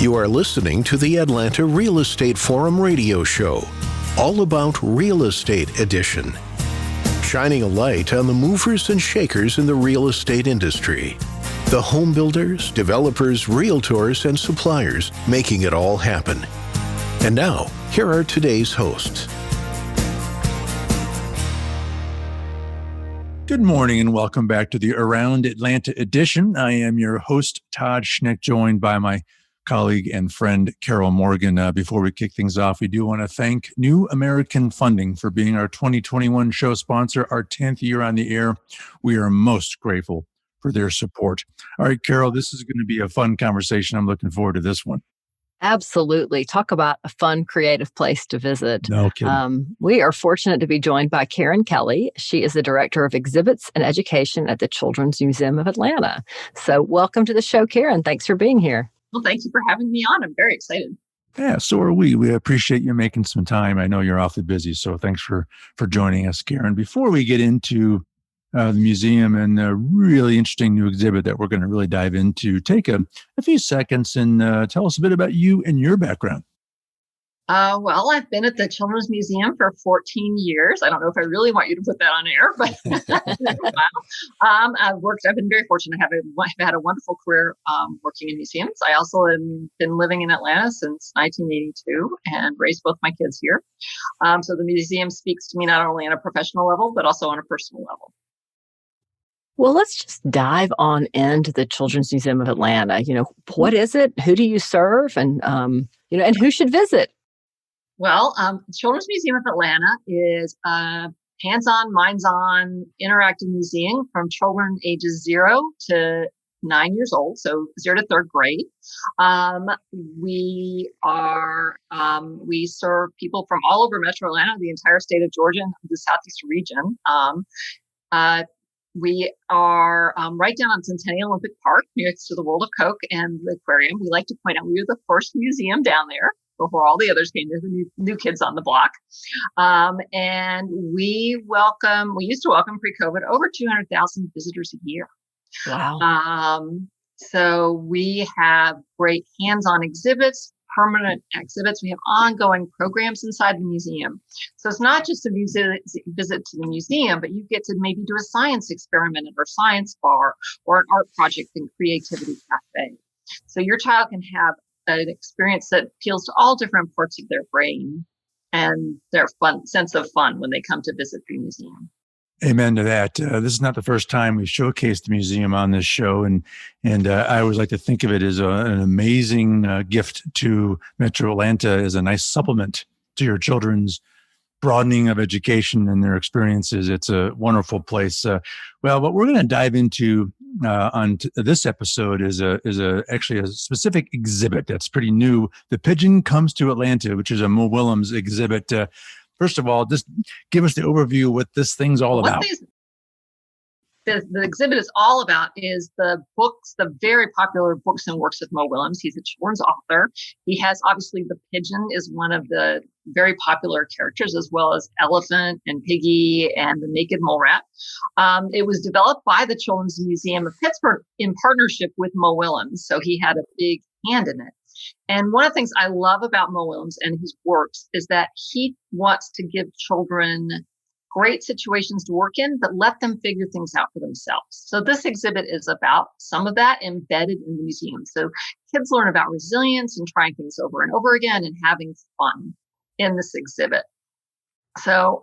You are listening to the Atlanta Real Estate Forum radio show, all about real estate edition, shining a light on the movers and shakers in the real estate industry, the home builders, developers, realtors, and suppliers making it all happen. And now, here are today's hosts. Good morning and welcome back to the Around Atlanta edition. I am your host, Todd Schneck, joined by my colleague and friend, Carol Morgan. Before we kick things off, we do want to thank New American Funding for being our 2021 show sponsor, our 10th year on the air. We are most grateful for their support. All right, Carol, this is going to be a fun conversation. I'm looking forward to this one. Absolutely. Talk about a fun, creative place to visit. No kidding. We are fortunate to be joined by Karen Kelly. She is the Director of Exhibits and Education at the Children's Museum of Atlanta. So welcome to the show, Karen. Thanks for being here. Well, thank you for having me on. I'm very excited. Yeah, so are we. We appreciate you making some time. I know you're awfully busy, so thanks for joining us, Karen. Before we get into the museum and a really interesting new exhibit that we're going to really dive into, take a few seconds and tell us a bit about you and your background. Well, I've been at the Children's Museum for 14 years. I don't know if I really want you to put that on air, but I've been very fortunate. I've had a wonderful career working in museums. I also have been living in Atlanta since 1982 and raised both my kids here. So the museum speaks to me not only on a professional level, but also on a personal level. Well, let's just dive on into the Children's Museum of Atlanta. What is it? Who do you serve? And, and who should visit? Well, Children's Museum of Atlanta is a hands-on, minds-on, interactive museum from children ages 0 to 9 years old, so 0 to 3rd grade. We serve people from all over Metro Atlanta, the entire state of Georgia, and the Southeast region. We are right down on Centennial Olympic Park, next to the World of Coke and the aquarium. We like to point out we were the first museum down there before all the others came. There's the new kids on the block. And we used to welcome pre-COVID over 200,000 visitors a year. Wow. So we have great hands-on exhibits, permanent exhibits. We have ongoing programs inside the museum. So it's not just a visit to the museum, but you get to maybe do a science experiment or science bar or an art project and creativity cafe. So your child can have an experience that appeals to all different parts of their brain and their sense of fun when they come to visit the museum. Amen to that. This is not the first time we showcased the museum on this show, and I always like to think of it as an amazing gift to Metro Atlanta, as a nice supplement to your children's broadening of education and their experiences. It's a wonderful place. Well, what we're going to dive into on this episode is actually a specific exhibit that's pretty new. The Pigeon Comes to Atlanta, which is a Mo Willems exhibit. First of all, just give us the overview of what this thing's all about. The exhibit is all about is the very popular books and works of Mo Willems. He's a children's author. He has, obviously, the pigeon is one of the very popular characters, as well as Elephant and Piggy and the Naked Mole Rat. It was developed by the Children's Museum of Pittsburgh in partnership with Mo Willems, so he had a big hand in it. And one of the things I love about Mo Willems and his works is that he wants to give children great situations to work in, but let them figure things out for themselves. So this exhibit is about some of that embedded in the museum. So kids learn about resilience and trying things over and over again and having fun in this exhibit. So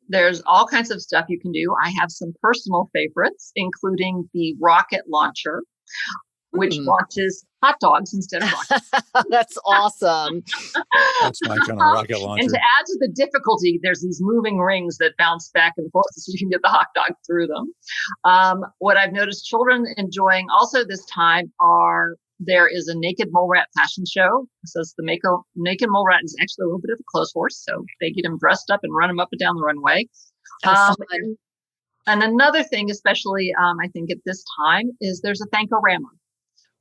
there's all kinds of stuff you can do. I have some personal favorites, including the rocket launcher, which launches hot dogs instead of rockets. That's awesome. That's my kind of rocket launcher. And to add to the difficulty, there's these moving rings that bounce back and forth so you can get the hot dog through them. What I've noticed children enjoying also this time there is a Naked Mole Rat fashion show. So the Naked Mole Rat is actually a little bit of a clothes horse. So they get him dressed up and run him up and down the runway. And another thing, especially I think at this time, is there's a thankorama,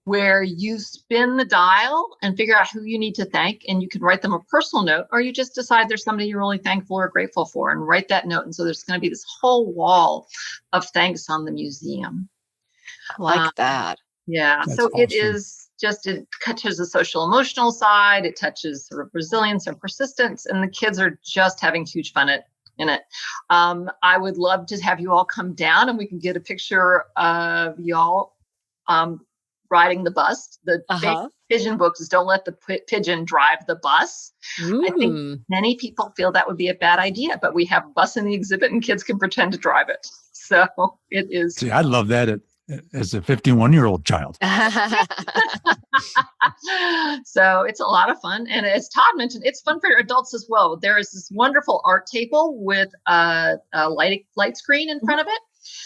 where you spin the dial and figure out who you need to thank, and you can write them a personal note, or you just decide there's somebody you're really thankful or grateful for and write that note. And so there's going to be this whole wall of thanks on the museum. I like that. Yeah. That's so awesome. it is it touches the social emotional side. It touches sort of resilience and persistence, and the kids are just having huge fun in it. I would love to have you all come down and we can get a picture of y'all riding the bus. The big pigeon book is don't let the pigeon drive the bus. I think many people feel that would be a bad idea, but we have a bus in the exhibit and kids can pretend to drive it. So it is. See, I love that as a 51-year-old child. So it's a lot of fun. And as Todd mentioned, it's fun for adults as well. There is this wonderful art table with a light screen in front of it.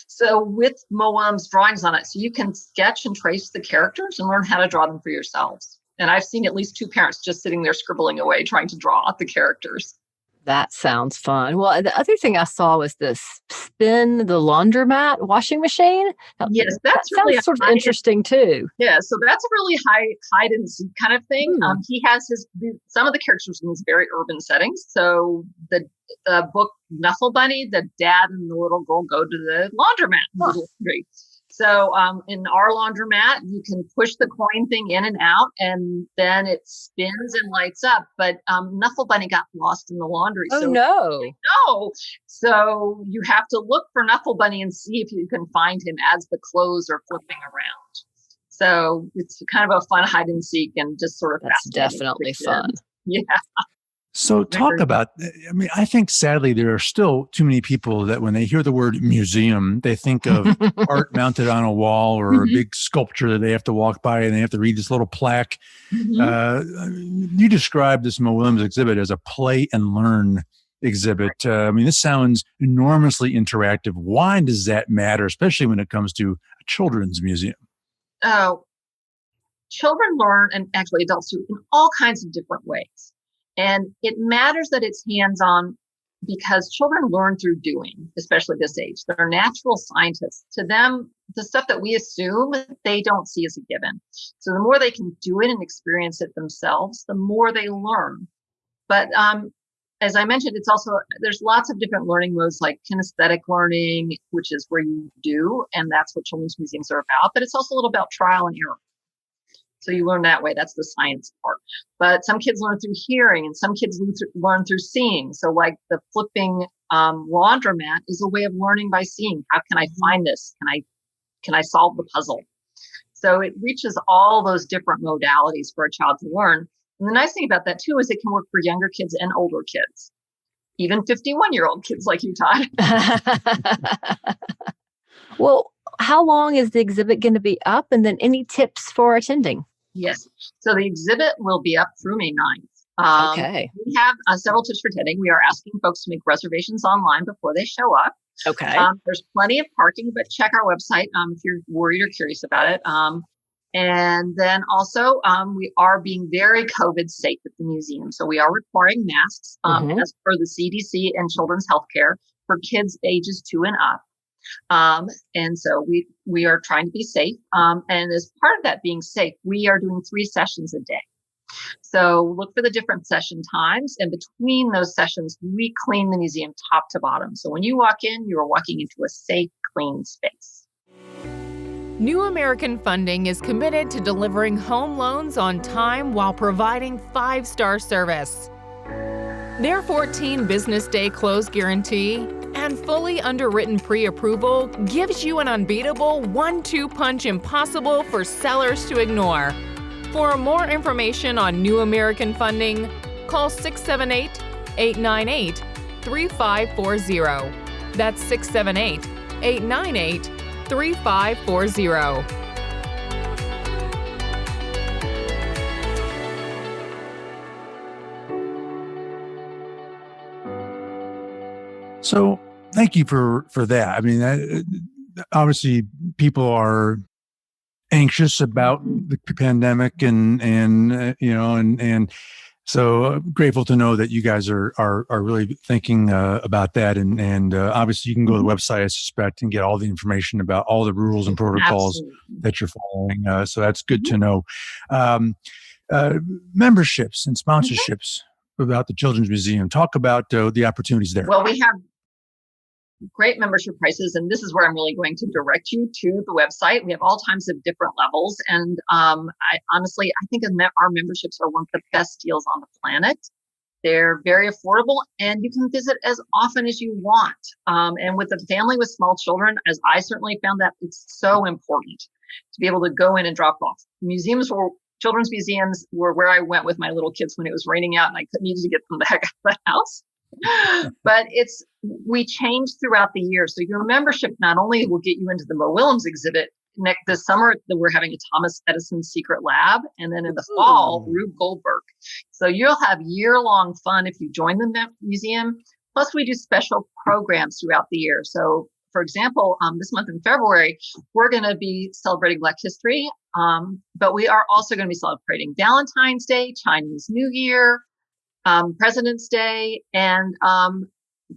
So with Mo Willems drawings on it, so you can sketch and trace the characters and learn how to draw them for yourselves. And I've seen at least 2 parents just sitting there scribbling away, trying to draw out the characters. That sounds fun. Well, the other thing I saw was this spin the laundromat washing machine. Yes, that sounds sort of interesting too. Yeah, so that's a really hide and seek kind of thing. He has some of the characters in these very urban settings. So the book Knuffle Bunny, the dad and the little girl go to the laundromat. Laundry. So in our laundromat, you can push the coin thing in and out, and then it spins and lights up. But Knuffle Bunny got lost in the laundry. Oh, no. No. So you have to look for Knuffle Bunny and see if you can find him as the clothes are flipping around. So it's kind of a fun hide and seek and just sort of That's definitely fun. Yeah. So talk about, I think sadly there are still too many people that when they hear the word museum, they think of art mounted on a wall or a big sculpture that they have to walk by and they have to read this little plaque. You described this Mo Willems exhibit as a play and learn exhibit. This sounds enormously interactive. Why does that matter, especially when it comes to a children's museum? Oh, children learn, and actually adults do, in all kinds of different ways. And it matters that it's hands-on because children learn through doing, especially this age. They're natural scientists. To them, the stuff that we assume, they don't see as a given. So the more they can do it and experience it themselves, the more they learn. But as I mentioned, there's lots of different learning modes like kinesthetic learning, which is where you do, and that's what children's museums are about. But it's also a little about trial and error. So you learn that way. That's the science part. But some kids learn through hearing and some kids learn through seeing. So like the flipping laundromat is a way of learning by seeing. How can I find this? Can I solve the puzzle? So it reaches all those different modalities for a child to learn. And the nice thing about that too is it can work for younger kids and older kids, even 51-year-old kids like you, Todd. Well, how long is the exhibit going to be up? And then any tips for attending? Yes. So the exhibit will be up through May 9th. Okay. We have several tips for attending. We are asking folks to make reservations online before they show up. Okay. There's plenty of parking, but check our website if you're worried or curious about it. And then also, we are being very COVID safe at the museum. So we are requiring masks as per the CDC and Children's Healthcare for kids ages 2 and up. And so we are trying to be safe. And as part of that being safe, we are doing 3 sessions a day. So look for the different session times. And between those sessions, we clean the museum top to bottom. So when you walk in, you are walking into a safe, clean space. New American Funding is committed to delivering home loans on time while providing 5-star service. Their 14 business day close guarantee and fully underwritten pre-approval gives you an unbeatable 1-2 punch impossible for sellers to ignore. For more information on New American Funding, call 678-898-3540. That's 678-898-3540. So thank you for that. Obviously people are anxious about the pandemic and so grateful to know that you guys are really thinking about that. And obviously you can go to the website, I suspect, and get all the information about all the rules and protocols that you're following. So that's good to know. Memberships and sponsorships about the Children's Museum. Talk about the opportunities there. Well, we have great membership prices. And this is where I'm really going to direct you to the website. We have all kinds of different levels. And I think our memberships are one of the best deals on the planet. They're very affordable, and you can visit as often as you want. And with a family with small children, as I certainly found that it's so important to be able to go in and drop off. Children's museums were where I went with my little kids when it was raining out and I needed to get them the heck out of the house. But we change throughout the year. So your membership not only will get you into the Mo Willems exhibit this summer, we're having a Thomas Edison secret lab, and then in the fall, Rube Goldberg. So you'll have year-long fun if you join the museum. Plus, we do special programs throughout the year. So, for example, this month in February, we're going to be celebrating Black History, but we are also going to be celebrating Valentine's Day, Chinese New Year, President's Day, and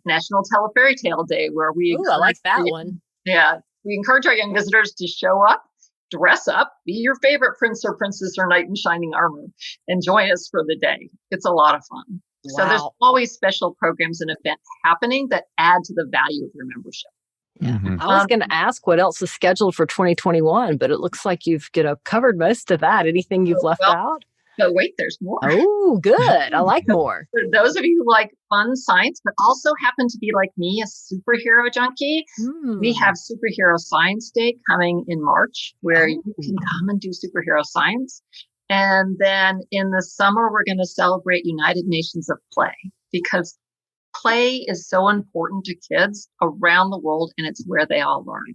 National Tell a Fairy Tale Day, where we I like that one. Yeah. We encourage our young visitors to show up, dress up, be your favorite prince or princess or knight in shining armor, and join us for the day. It's a lot of fun. Wow. So there's always special programs and events happening that add to the value of your membership. Yeah. Mm-hmm. I was going to ask what else is scheduled for 2021, but it looks like you've covered most of that. Anything you've left out? But wait, there's more. Oh, good. I like more. For those of you who like fun science, but also happen to be like me, a superhero junkie, we have Superhero Science Day coming in March, where you can come and do superhero science. And then in the summer, we're going to celebrate United Nations of Play, because play is so important to kids around the world, and it's where they all learn.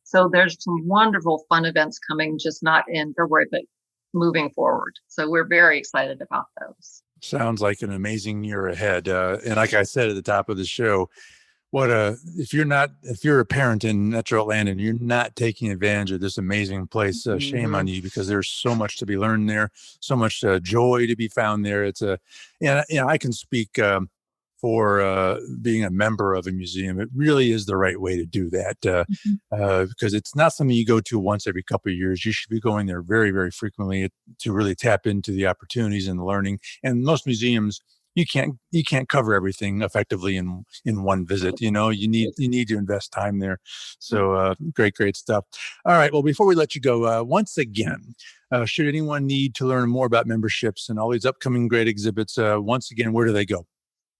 So there's some wonderful fun events coming, just not in February, but moving forward. So we're very excited about those. Sounds like an amazing year ahead. And like I said at the top of the show, if you're a parent in Metro Atlanta and you're not taking advantage of this amazing place, shame on you, because there's so much to be learned there, so much joy to be found there. I can speak for being a member of a museum. It really is the right way to do that, because it's not something you go to once every couple of years. You should be going there very, very frequently to really tap into the opportunities and the learning. And most museums, you can't cover everything effectively in one visit. You need to invest time there. So great stuff. All right. Well, before we let you go, once again, should anyone need to learn more about memberships and all these upcoming great exhibits, once again, where do they go?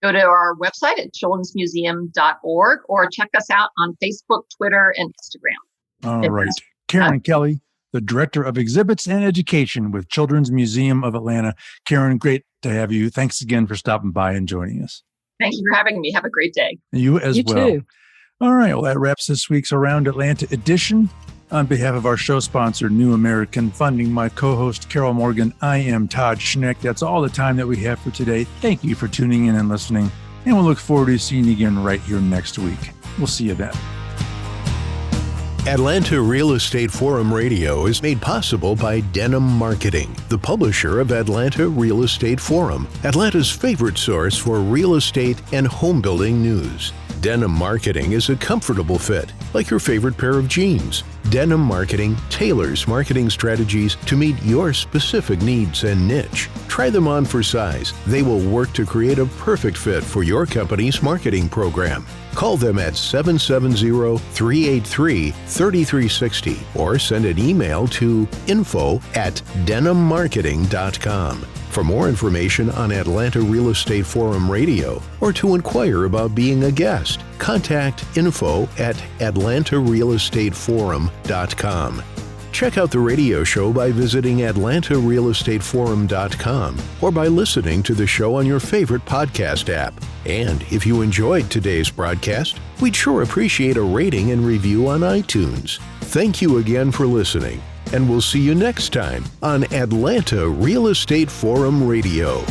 Go to our website at childrensmuseum.org or check us out on Facebook, Twitter, and Instagram. All right. Karen Kelly, the Director of Exhibits and Education with Children's Museum of Atlanta. Karen, great to have you. Thanks again for stopping by and joining us. Thank you for having me. Have a great day. You as well. Too. All right. Well, that wraps this week's Around Atlanta edition. On behalf of our show sponsor, New American Funding, my co-host, Carol Morgan, I am Todd Schneck. That's all the time that we have for today. Thank you for tuning in and listening, and we'll look forward to seeing you again right here next week. We'll see you then. Atlanta Real Estate Forum Radio is made possible by Denim Marketing, the publisher of Atlanta Real Estate Forum, Atlanta's favorite source for real estate and home building news. Denim Marketing is a comfortable fit, like your favorite pair of jeans. Denim Marketing tailors marketing strategies to meet your specific needs and niche. Try them on for size. They will work to create a perfect fit for your company's marketing program. Call them at 770-383-3360 or send an email to info@denimmarketing.com. For more information on Atlanta Real Estate Forum Radio or to inquire about being a guest, contact info@atlantarealestateforum.com. Check out the radio show by visiting atlantarealestateforum.com or by listening to the show on your favorite podcast app. And if you enjoyed today's broadcast, we'd sure appreciate a rating and review on iTunes. Thank you again for listening, and we'll see you next time on Atlanta Real Estate Forum Radio.